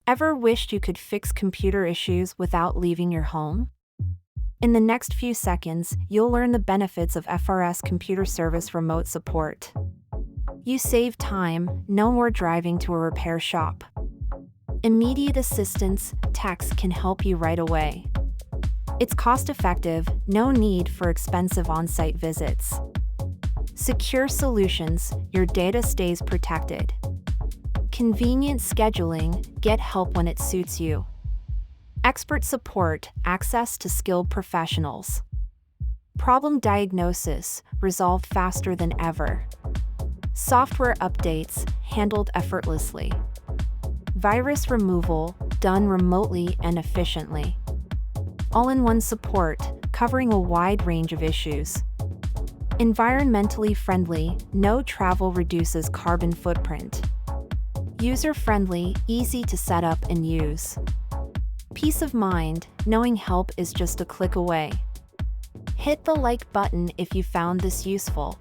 Ever wished you could fix computer issues without leaving your home? In the next few seconds, you'll learn the benefits of FRS Computer Service Remote Support. You save time, no more driving to a repair shop. Immediate assistance, text can help you right away. It's cost-effective, no need for expensive on-site visits. Secure solutions, your data stays protected. Convenient scheduling, get help when it suits you. Expert support, access to skilled professionals. Problem diagnosis, resolved faster than ever. Software updates, handled effortlessly. Virus removal, done remotely and efficiently. All-in-one support, covering a wide range of issues. Environmentally friendly, no travel reduces carbon footprint. User-friendly, easy to set up and use. Peace of mind, knowing help is just a click away. Hit the like button if you found this useful.